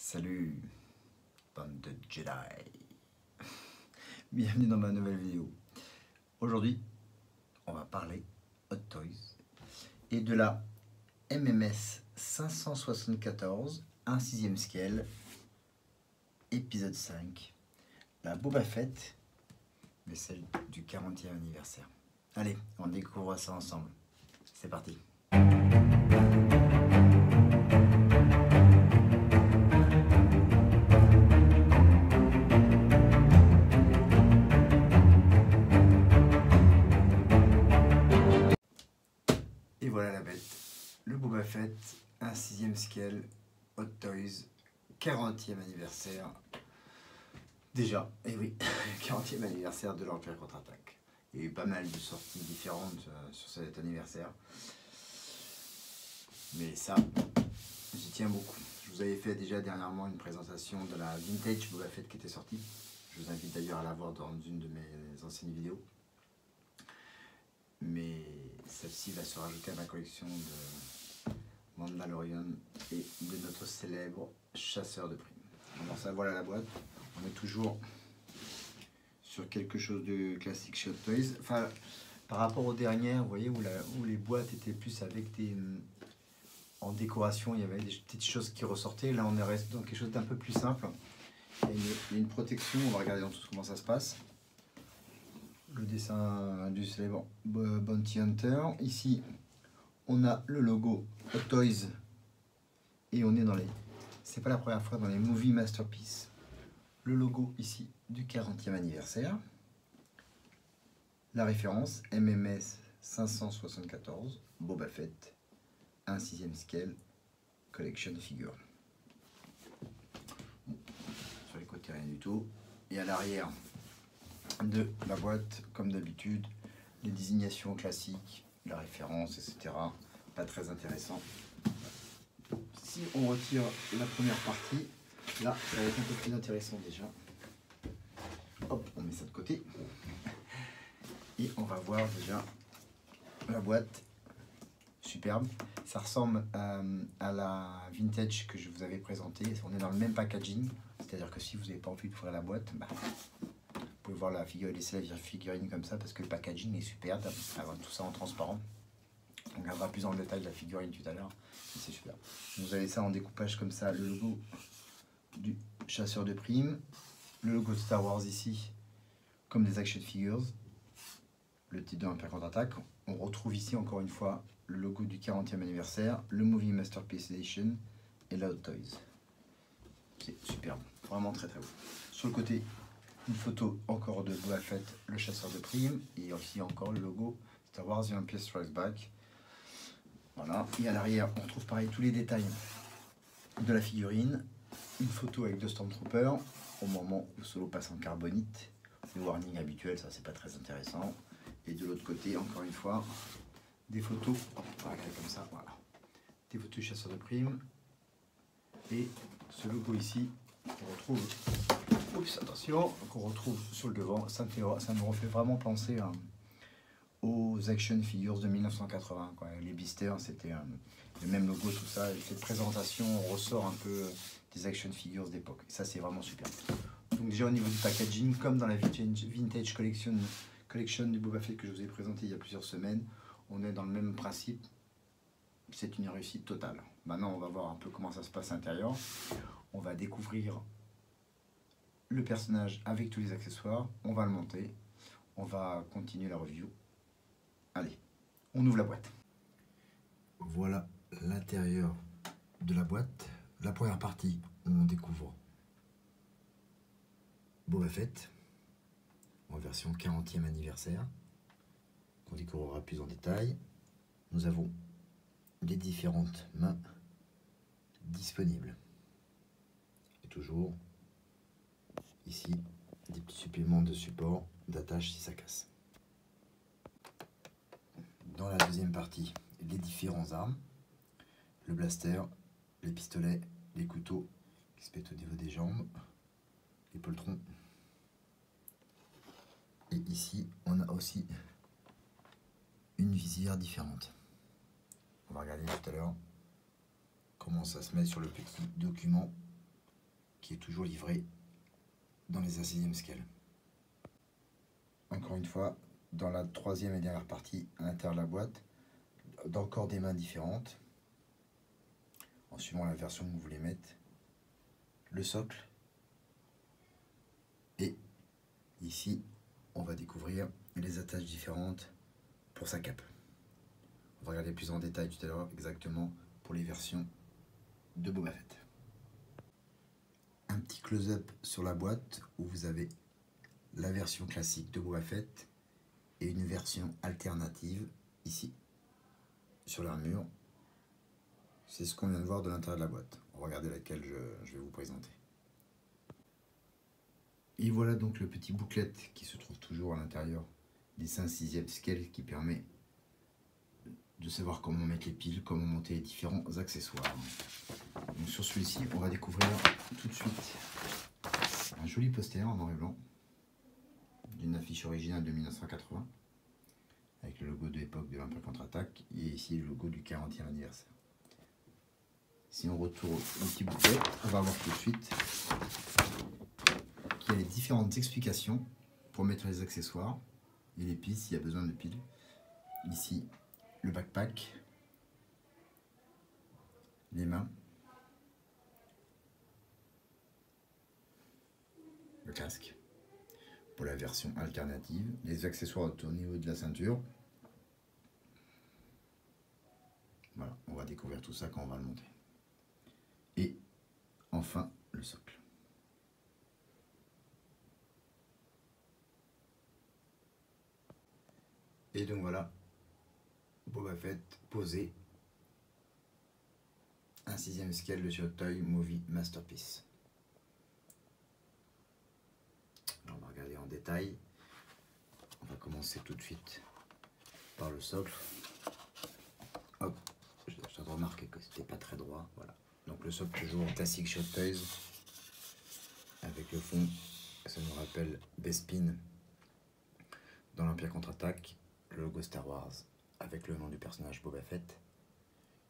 Salut, bande de Jedi. Bienvenue dans ma nouvelle vidéo. Aujourd'hui, on va parler Hot Toys et de la MMS 574, 1/6 scale, épisode 5, la Boba Fett, mais celle du 40e anniversaire. Allez, on découvre ça ensemble. C'est parti. Et voilà la bête, le Boba Fett, 1/6 scale, Hot Toys, 40e anniversaire. Déjà, et oui, 40e anniversaire de l'Empire contre-attaque. Il y a eu pas mal de sorties différentes sur cet anniversaire. Mais ça, j'y tiens beaucoup. Je vous avais fait déjà dernièrement une présentation de la Vintage Boba Fett qui était sortie. Je vous invite d'ailleurs à la voir dans une de mes anciennes vidéos. Mais celle-ci va se rajouter à ma collection de Mandalorian et de notre célèbre chasseur de primes. Alors ça, voilà la boîte. On est toujours sur quelque chose de classique chez Hot Toys. Enfin, par rapport aux dernières, vous voyez, où les boîtes étaient plus avec des... En décoration, il y avait des petites choses qui ressortaient. Là, on est resté dans quelque chose d'un peu plus simple. Il y a une protection. On va regarder en dessous comment ça se passe. Le dessin du célèbre Bounty Hunter. Ici, on a le logo Hot Toys. Et on est dans les... C'est pas la première fois dans les Movie Masterpiece. Le logo ici du 40e anniversaire. La référence MMS 574 Boba Fett 1/6 scale collection figure. Bon, sur les côtés rien du tout. Et à l'arrière de la boîte, comme d'habitude, les désignations classiques, la référence, etc. Pas très intéressant. Si on retire la première partie, là, ça va être un peu plus intéressant déjà. Hop, on met ça de côté. Et on va voir déjà la boîte. Superbe. Ça ressemble à la Vintage que je vous avais présentée. On est dans le même packaging. C'est-à-dire que si vous n'avez pas envie d'ouvrir la boîte, bah, vous pouvez voir la figurine, laisser la figurine comme ça parce que le packaging est superbe. Avoir tout ça en transparent. On regardera plus en détail la figurine tout à l'heure. C'est super. Vous avez ça en découpage comme ça, le logo du chasseur de primes, le logo de Star Wars ici, comme des action figures, le titre de l'Empire contre-attaque. On retrouve ici encore une fois le logo du 40e anniversaire, le Movie Masterpiece Edition et la Hot Toys. C'est superbe, vraiment très très beau. Sur le côté, une photo encore de Boba Fett, le chasseur de primes, et aussi encore le logo Star Wars The Empire Strikes Back. Voilà, et à l'arrière, on retrouve pareil tous les détails de la figurine, une photo avec deux Stormtroopers au moment où Solo passe en carbonite, le warning habituel, ça c'est pas très intéressant. Et de l'autre côté, encore une fois, des photos, on va regarder comme ça, voilà, des photos du chasseur de primes et ce logo ici qu'on retrouve, oups, attention, qu'on retrouve sur le devant. Ça me refait vraiment penser aux action figures de 1980, quoi. Les blisters, c'était le même logo, tout ça. Et cette présentation, on ressort un peu des action figures d'époque. Ça, c'est vraiment super. Donc déjà au niveau du packaging, comme dans la Vintage Collection du Boba Fett que je vous ai présenté il y a plusieurs semaines, on est dans le même principe. C'est une réussite totale. Maintenant, on va voir un peu comment ça se passe à l'intérieur. On va découvrir le personnage avec tous les accessoires. On va le monter. On va continuer la review. Allez, on ouvre la boîte. Voilà l'intérieur de la boîte. La première partie, on découvre Boba Fett en version 40e anniversaire, qu'on découvrira plus en détail. Nous avons les différentes mains disponibles. Et toujours ici des petits suppléments de support, d'attache si ça casse. Dans la deuxième partie, les différentes armes, le blaster, les pistolets, les couteaux qui se mettent au niveau des jambes, les poltrons. Et ici, on a aussi une visière différente. On va regarder tout à l'heure comment ça se met sur le petit document qui est toujours livré dans les 1/6e scale. Encore une fois, dans la 3e et dernière partie, à l'intérieur de la boîte, d'encore des mains différentes, en suivant la version que vous voulez mettre, le socle, et ici, on va découvrir les attaches différentes pour sa cape. On va regarder plus en détail tout à l'heure exactement pour les versions de Boba Fett. Un petit close-up sur la boîte où vous avez la version classique de Boba Fett et une version alternative ici sur l'armure. C'est ce qu'on vient de voir de l'intérieur de la boîte. Regardez laquelle je vais vous présenter. Et voilà donc le petit bouclette qui se trouve toujours à l'intérieur des 5/6e scale qui permet de savoir comment mettre les piles, comment monter les différents accessoires. Donc sur celui-ci, on va découvrir tout de suite un joli poster en noir et blanc d'une affiche originale de 1980 avec le logo de l'époque de l'Empire contre-attaque et ici le logo du 40e anniversaire. Si on retourne au petit bouquet, on va voir tout de suite qu'il y a les différentes explications pour mettre les accessoires et les piles s'il y a besoin de piles. Ici, le backpack, les mains, le casque pour la version alternative, les accessoires au niveau de la ceinture. Voilà, on va découvrir tout ça quand on va le monter. Et enfin, le socle. Et donc voilà, Boba Fett posé, 1/6e scale de Hot Toys Movie Masterpiece. Alors on va regarder en détail. On va commencer tout de suite par le socle. Hop, je dois remarquer que c'était pas très droit. Voilà. Donc le socle toujours classique chez Hot Toys avec le fond, ça nous rappelle Bespin dans l'Empire contre-attaque, le logo Star Wars avec le nom du personnage Boba Fett.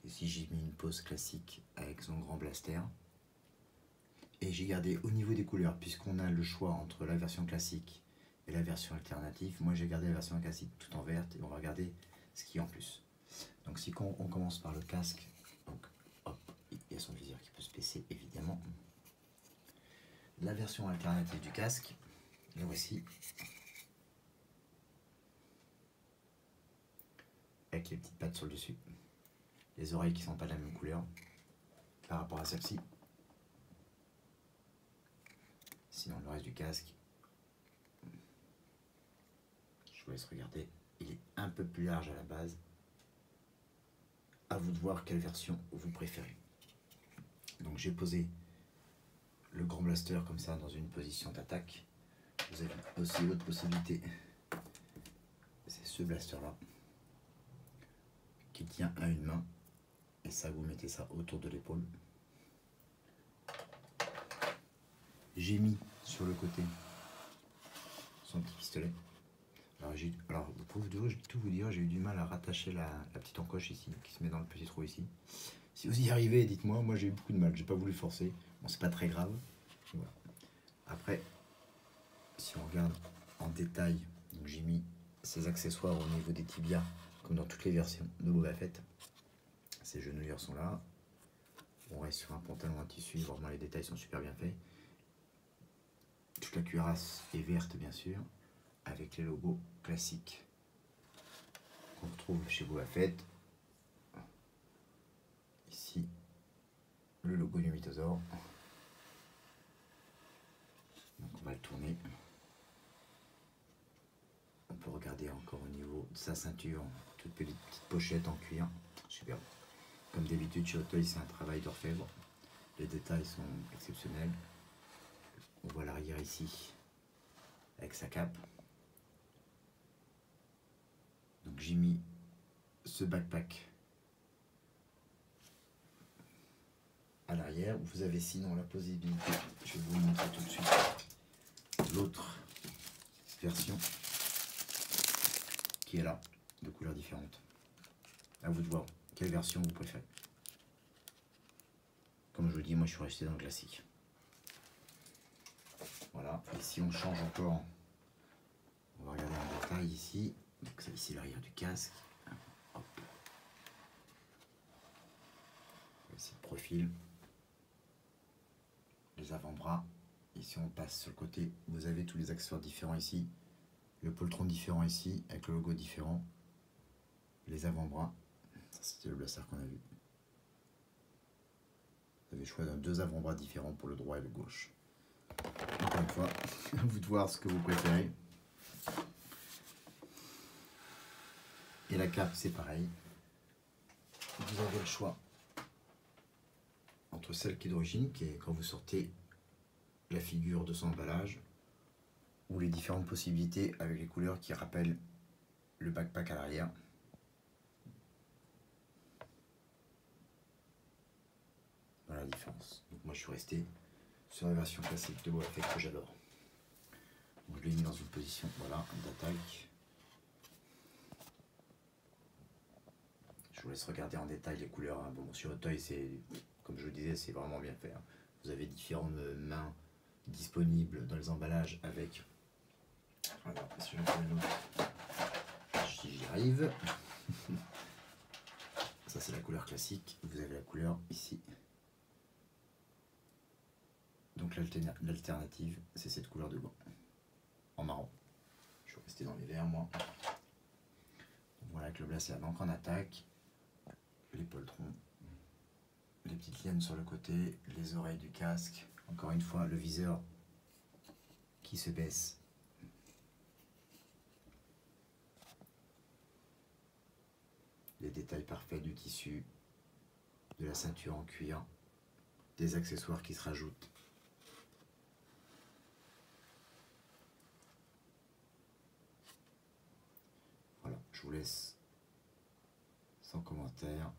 Ici j'ai mis une pose classique avec son grand blaster. Et j'ai gardé au niveau des couleurs, puisqu'on a le choix entre la version classique et la version alternative. Moi j'ai gardé la version classique tout en verte et on va regarder ce qu'il y a en plus. Donc si on commence par le casque, donc hop, il y a son viseur qui peut se baisser évidemment. La version alternative du casque, le voici. Avec les petites pattes sur le dessus. Les oreilles qui ne sont pas de la même couleur par rapport à celle-ci. Sinon le reste du casque, je vous laisse regarder, il est un peu plus large à la base. À vous de voir quelle version vous préférez. Donc j'ai posé le grand blaster comme ça dans une position d'attaque. Vous avez aussi l'autre possibilité, c'est ce blaster là qui tient à une main et ça vous mettez ça autour de l'épaule. J'ai mis sur le côté son petit pistolet. Alors pour tout vous dire, j'ai eu du mal à rattacher la petite encoche ici, qui se met dans le petit trou ici. Si vous y arrivez, dites-moi. Moi j'ai eu beaucoup de mal, j'ai pas voulu forcer. Bon, c'est pas très grave. Voilà. Après, si on regarde en détail, donc j'ai mis ces accessoires au niveau des tibias, comme dans toutes les versions de Boba Fett. Ces genouillères sont là. On reste sur un pantalon en tissu, vraiment les détails sont super bien faits. Toute la cuirasse est verte bien sûr, avec les logos classiques qu'on retrouve chez Boba Fett. Ici, le logo du mythosaure. Donc on va le tourner. On peut regarder encore au niveau de sa ceinture, toute petite pochette en cuir. Super. Comme d'habitude chez Hot Toys, c'est un travail d'orfèvre. Les détails sont exceptionnels. On voit l'arrière ici avec sa cape. Donc j'ai mis ce backpack à l'arrière. Vous avez sinon la possibilité, je vais vous montrer tout de suite l'autre version qui est là, de couleurs différentes. À vous de voir quelle version vous préférez. Comme je vous dis, moi je suis resté dans le classique. Voilà, et si on change encore, on va regarder en détail ici. Donc ça ici l'arrière du casque. Hop. Ici le profil. Les avant-bras. Ici on passe sur le côté, vous avez tous les accessoires différents ici. Le poltron différent ici, avec le logo différent. Les avant-bras. Ça c'était le blaster qu'on a vu. Vous avez choisi deux avant-bras différents pour le droit et le gauche. Encore une fois, à vous de voir ce que vous préférez. Et la cape, c'est pareil. Vous avez le choix entre celle qui est d'origine, qui est quand vous sortez la figure de son emballage, ou les différentes possibilités avec les couleurs qui rappellent le backpack à l'arrière. Voilà la différence. Donc moi je suis resté sur la version classique de Boba Fett que j'adore. Donc je l'ai mis dans une position voilà, d'attaque. Je vous laisse regarder en détail les couleurs. Bon, sur Hot Toys, c'est, comme je le disais, c'est vraiment bien fait. Vous avez différentes mains disponibles dans les emballages avec. Voilà, si j'y arrive. Ça, c'est la couleur classique. Vous avez la couleur ici. Donc l'alternative, c'est cette couleur de gant en marron. Je vais rester dans les verts, moi. Donc, voilà, avec le blaster donc en attaque. Les poltrons, les petites lianes sur le côté, les oreilles du casque, encore une fois le viseur qui se baisse. Les détails parfaits du tissu, de la ceinture en cuir, des accessoires qui se rajoutent. Voilà, je vous laisse sans commentaire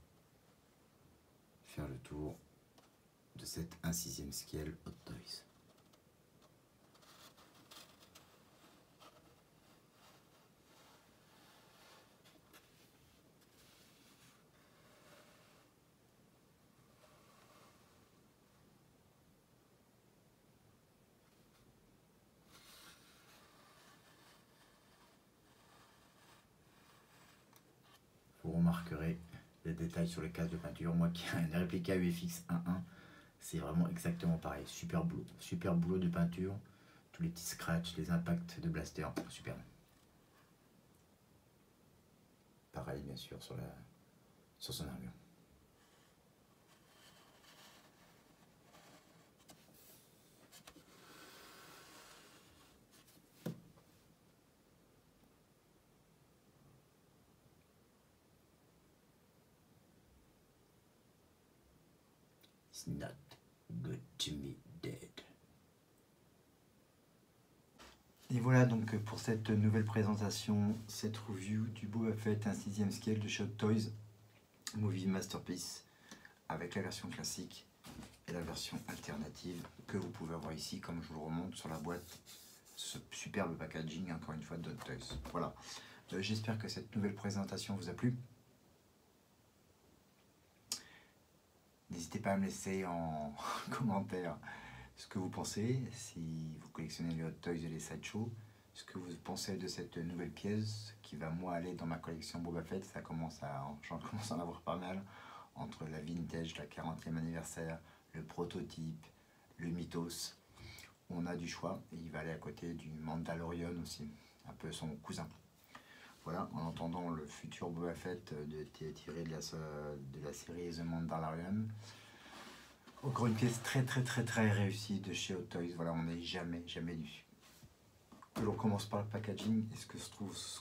faire le tour de cette 1/6 scale Hot Toys. Vous remarquerez les détails sur les cases de peinture. Moi qui ai une réplica UFX 1.1, c'est vraiment exactement pareil. Super boulot de peinture. Tous les petits scratchs, les impacts de blaster, super. Pareil bien sûr sur son armure. It's not good to me dead. Et voilà donc pour cette nouvelle présentation, cette review du Boba Fett 1/6 scale de chez Hot Toys Movie Masterpiece avec la version classique et la version alternative que vous pouvez avoir ici comme je vous le remonte sur la boîte. Ce superbe packaging encore une fois de Hot Toys. Voilà, j'espère que cette nouvelle présentation vous a plu. N'hésitez pas à me laisser en commentaire ce que vous pensez, si vous collectionnez les Hot Toys et les Sideshow, ce que vous pensez de cette nouvelle pièce qui va moi aller dans ma collection Boba Fett. J'en commence à en avoir pas mal, entre la vintage, la 40e anniversaire, le prototype, le mythos. On a du choix et il va aller à côté du Mandalorian aussi, un peu son cousin. Voilà, en entendant le futur Boba Fett tiré de la série The Mandalorian. Encore une pièce très réussie de chez Hot Toys. Voilà, on n'est jamais déçu. Que l'on commence par le packaging et ce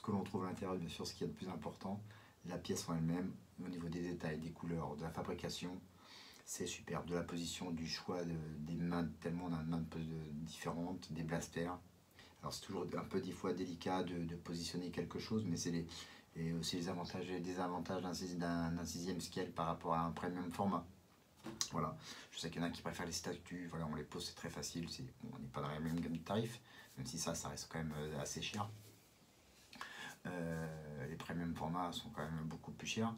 que l'on trouve à l'intérieur, bien sûr, ce qu'il y a de plus important, la pièce en elle-même, au niveau des détails, des couleurs, de la fabrication, c'est superbe. De la position, du choix des mains, tellement on a des mains différentes, des blasters. Alors c'est toujours un peu des fois délicat de positionner quelque chose, mais c'est aussi les avantages et les désavantages d'un 6e scale par rapport à un premium format. Voilà, je sais qu'il y en a qui préfèrent les statues, voilà, on les pose, c'est très facile, bon, on n'est pas dans la même gamme de tarifs, même si ça reste quand même assez cher. Les premium formats sont quand même beaucoup plus chers,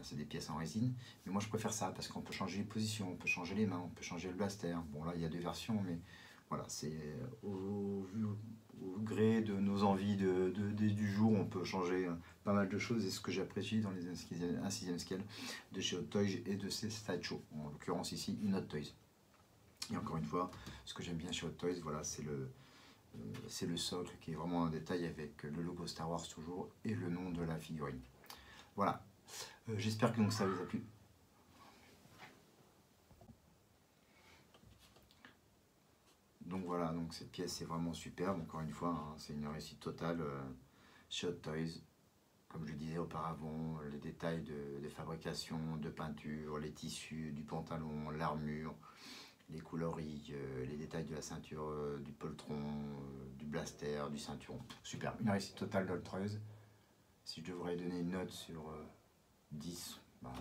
c'est des pièces en résine, mais moi je préfère ça parce qu'on peut changer les positions, on peut changer les mains, on peut changer le blaster. Bon là il y a deux versions, mais Voilà, c'est au gré de nos envies du jour, on peut changer pas mal de choses. Et ce que j'apprécie dans les 1/6 scale de chez Hot Toys et de ces Sideshow, en l'occurrence ici une Hot Toys. Et encore une fois, ce que j'aime bien chez Hot Toys, voilà, c'est le socle qui est vraiment un détail avec le logo Star Wars toujours et le nom de la figurine. Voilà, j'espère que donc ça vous a plu. Donc voilà, donc cette pièce est vraiment superbe, encore une fois, hein, c'est une réussite totale chez Hot Toys. Comme je le disais auparavant, les détails de fabrication, de peinture, les tissus du pantalon, l'armure, les coloris, les détails de la ceinture, du poltron, du blaster, du ceinturon. Super, une réussite totale d'Hot Toys. Si je devrais donner une note sur 10, ben,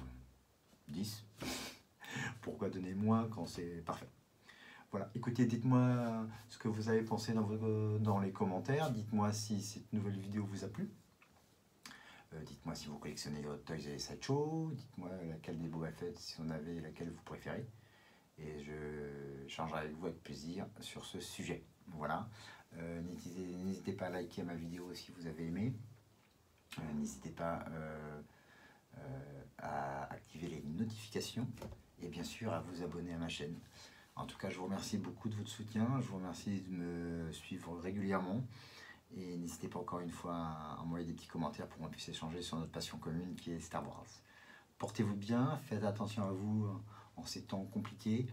10. Pourquoi donner moins quand c'est parfait? Voilà, écoutez, dites-moi ce que vous avez pensé dans les commentaires. Dites-moi si cette nouvelle vidéo vous a plu. Dites-moi si vous collectionnez les Hot Toys et les Sideshow. Dites-moi laquelle des Boba Fett, si on avait, laquelle vous préférez. Et je changerai avec vous avec plaisir sur ce sujet. Voilà. N'hésitez pas à liker ma vidéo si vous avez aimé. N'hésitez pas à activer les notifications. Et bien sûr à vous abonner à ma chaîne. En tout cas, je vous remercie beaucoup de votre soutien. Je vous remercie de me suivre régulièrement. Et n'hésitez pas encore une fois à envoyer des petits commentaires pour qu'on puisse échanger sur notre passion commune qui est Star Wars. Portez-vous bien, faites attention à vous en ces temps compliqués.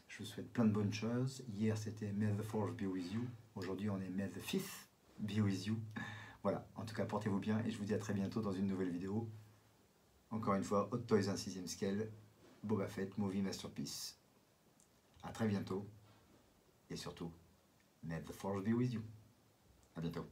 Je vous souhaite plein de bonnes choses. Hier, c'était May the Force be with you. Aujourd'hui, on est May the Fifth be with you. Voilà, en tout cas, portez-vous bien et je vous dis à très bientôt dans une nouvelle vidéo. Encore une fois, Hot Toys 1/6 scale, Boba Fett, Movie Masterpiece. À très bientôt et surtout, may the force be with you. À bientôt.